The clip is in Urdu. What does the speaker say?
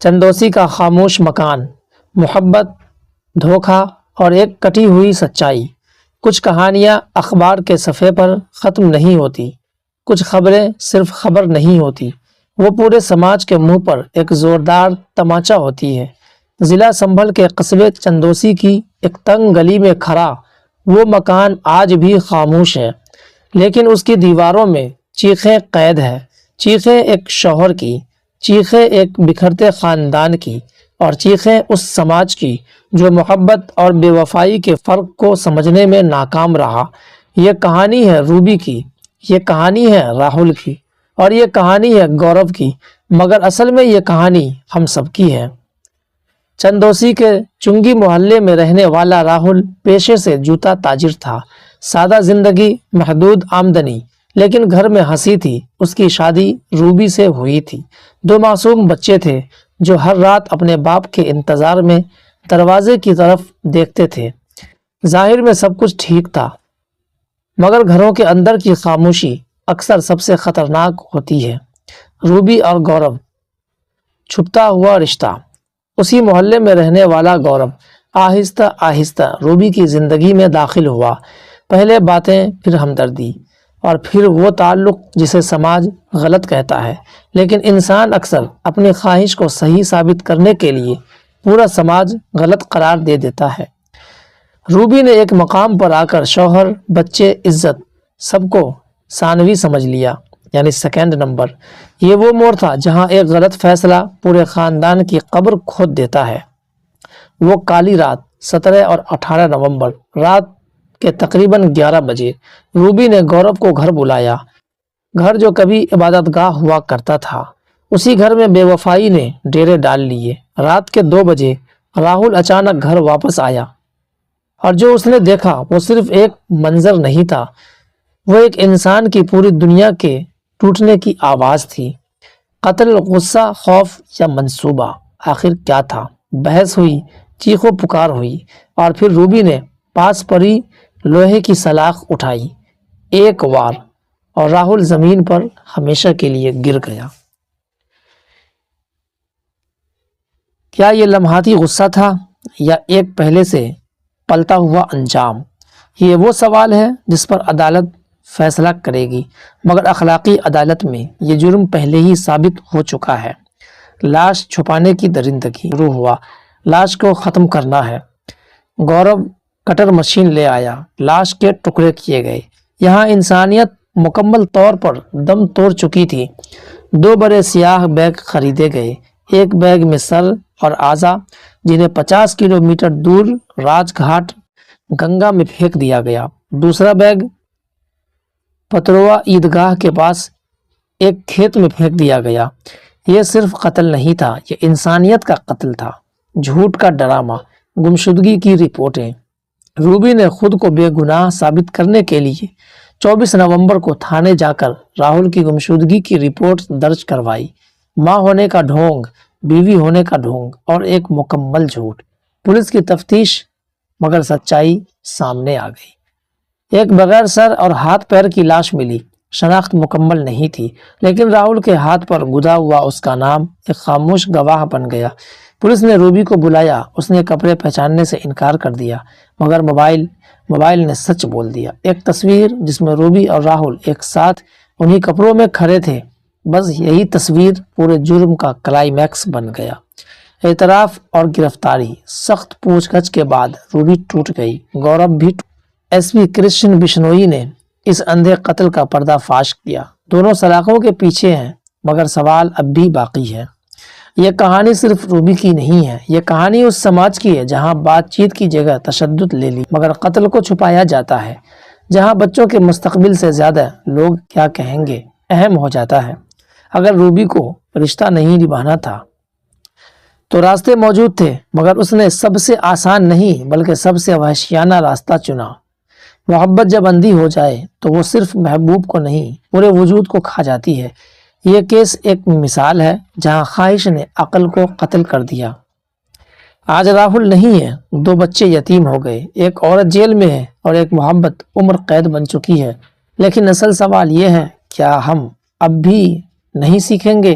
چندوسی کا خاموش مکان، محبت، دھوکہ اور ایک کٹی ہوئی سچائی۔ کچھ کہانیاں اخبار کے صفحے پر ختم نہیں ہوتی، کچھ خبریں صرف خبر نہیں ہوتی، وہ پورے سماج کے منہ پر ایک زوردار تماچا ہوتی ہے۔ ضلع سنبھل کے قصبے چندوسی کی ایک تنگ گلی میں کھڑا وہ مکان آج بھی خاموش ہے، لیکن اس کی دیواروں میں چیخیں قید ہے، چیخیں ایک شوہر کی، چیخیں ایک بکھرتے خاندان کی، اور چیخیں اس سماج کی جو محبت اور بے وفائی کے فرق کو سمجھنے میں ناکام رہا۔ یہ کہانی ہے روبی کی، یہ کہانی ہے راہل کی، اور یہ کہانی ہے گورو کی، مگر اصل میں یہ کہانی ہم سب کی ہے۔ چندوسی کے چنگی محلے میں رہنے والا راہل پیشے سے جوتا تاجر تھا۔ سادہ زندگی، محدود آمدنی، لیکن گھر میں ہنسی تھی۔ اس کی شادی روبی سے ہوئی تھی۔ 2 معصوم بچے تھے جو ہر رات اپنے باپ کے انتظار میں دروازے کی طرف دیکھتے تھے۔ ظاہر میں سب کچھ ٹھیک تھا، مگر گھروں کے اندر کی خاموشی اکثر سب سے خطرناک ہوتی ہے۔ روبی اور گورو، چھپتا ہوا رشتہ۔ اسی محلے میں رہنے والا گورو آہستہ آہستہ روبی کی زندگی میں داخل ہوا۔ پہلے باتیں، پھر ہمدردی، اور پھر وہ تعلق جسے سماج غلط کہتا ہے، لیکن انسان اکثر اپنی خواہش کو صحیح ثابت کرنے کے لیے پورا سماج غلط قرار دے دیتا ہے۔ روبی نے ایک مقام پر آ کر شوہر، بچے، عزت، سب کو ثانوی سمجھ لیا، یعنی سیکنڈ نمبر۔ یہ وہ موڑ تھا جہاں ایک غلط فیصلہ پورے خاندان کی قبر کھود دیتا ہے۔ وہ کالی رات، 17 اور 18 نومبر رات کے تقریباً 11 بجے روبی نے گورو کو گھر بلایا۔ گھر جو کبھی عبادت گاہ ہوا کرتا تھا، اسی گھر میں بے وفائی نے ڈیرے ڈال لیے۔ رات کے 2 بجے راہل اچانک گھر واپس آیا، اور جو اس نے دیکھا وہ صرف ایک منظر نہیں تھا، وہ ایک انسان کی پوری دنیا کے ٹوٹنے کی آواز تھی۔ قتل، غصہ، خوف یا منصوبہ، آخر کیا تھا؟ بحث ہوئی، چیخ و پکار ہوئی، اور پھر روبی نے پاس پڑی لوہے کی سلاخ اٹھائی، ایک وار، اور راہل زمین پر ہمیشہ کے لیے گر گیا۔ کیا یہ لمحاتی غصہ تھا یا ایک پہلے سے پلتا ہوا انجام؟ یہ وہ سوال ہے جس پر عدالت فیصلہ کرے گی، مگر اخلاقی عدالت میں یہ جرم پہلے ہی ثابت ہو چکا ہے۔ لاش چھپانے کی درندگی شروع ہوا، لاش کو ختم کرنا ہے۔ گورو کٹر مشین لے آیا، لاش کے ٹکڑے کیے گئے۔ یہاں انسانیت مکمل طور پر دم توڑ چکی تھی۔ 2 بڑے سیاہ بیگ خریدے گئے، ایک بیگ میں سر اور اعضاء جنہیں 50 کلومیٹر دور راج گھاٹ گنگا میں پھینک دیا گیا۔ دوسرا بیگ پتروا عیدگاہ کے پاس ایک کھیت میں پھینک دیا گیا۔ یہ صرف قتل نہیں تھا، یہ انسانیت کا قتل تھا۔ جھوٹ کا ڈرامہ، گمشدگی کی رپورٹیں۔ روبی نے خود کو بے گناہ ثابت کرنے کے لیے 24 نومبر کو تھانے جا کر راہل کی گمشدگی کی رپورٹ درج کروائی۔ ماں ہونے کا ڈھونگ، بیوی ہونے کا ڈھونگ، اور ایک مکمل جھوٹ۔ پولیس کی تفتیش، مگر سچائی سامنے آ گئی۔ ایک بغیر سر اور ہاتھ پیر کی لاش ملی۔ شناخت مکمل نہیں تھی، لیکن راہل کے ہاتھ پر گدا ہوا اس کا نام ایک خاموش گواہ بن گیا۔ پولیس نے روبی کو بلایا، اس نے کپڑے پہچاننے سے انکار کر دیا، مگر موبائل نے سچ بول دیا۔ ایک تصویر جس میں روبی اور راہل ایک ساتھ انہی کپڑوں میں کھڑے تھے، بس یہی تصویر پورے جرم کا کلائمیکس بن گیا۔ اعتراف اور گرفتاری۔ سخت پوچھ گچھ کے بعد روبی ٹوٹ گئی، گورو بھی ٹوٹ۔ ایس پی کرشن بشنوئی نے اس اندھے قتل کا پردہ فاش کیا۔ دونوں سلاخوں کے پیچھے ہیں، مگر سوال اب بھی باقی ہے۔ یہ کہانی صرف روبی کی نہیں ہے، یہ کہانی اس سماج کی ہے جہاں بات چیت کی جگہ تشدد لے لی، مگر قتل کو چھپایا جاتا ہے، جہاں بچوں کے مستقبل سے زیادہ لوگ کیا کہیں گے اہم ہو جاتا ہے۔ اگر روبی کو رشتہ نہیں نبھانا تھا تو راستے موجود تھے، مگر اس نے سب سے آسان نہیں بلکہ سب سے وحشیانہ راستہ چنا۔ محبت جب اندھی ہو جائے تو وہ صرف محبوب کو نہیں، پورے وجود کو کھا جاتی ہے۔ یہ کیس ایک مثال ہے جہاں خواہش نے عقل کو قتل کر دیا۔ آج راہل نہیں ہے، 2 بچے یتیم ہو گئے، ایک عورت جیل میں ہے اور ایک محبت عمر قید بن چکی ہے۔ لیکن اصل سوال یہ ہے، کیا ہم اب بھی نہیں سیکھیں گے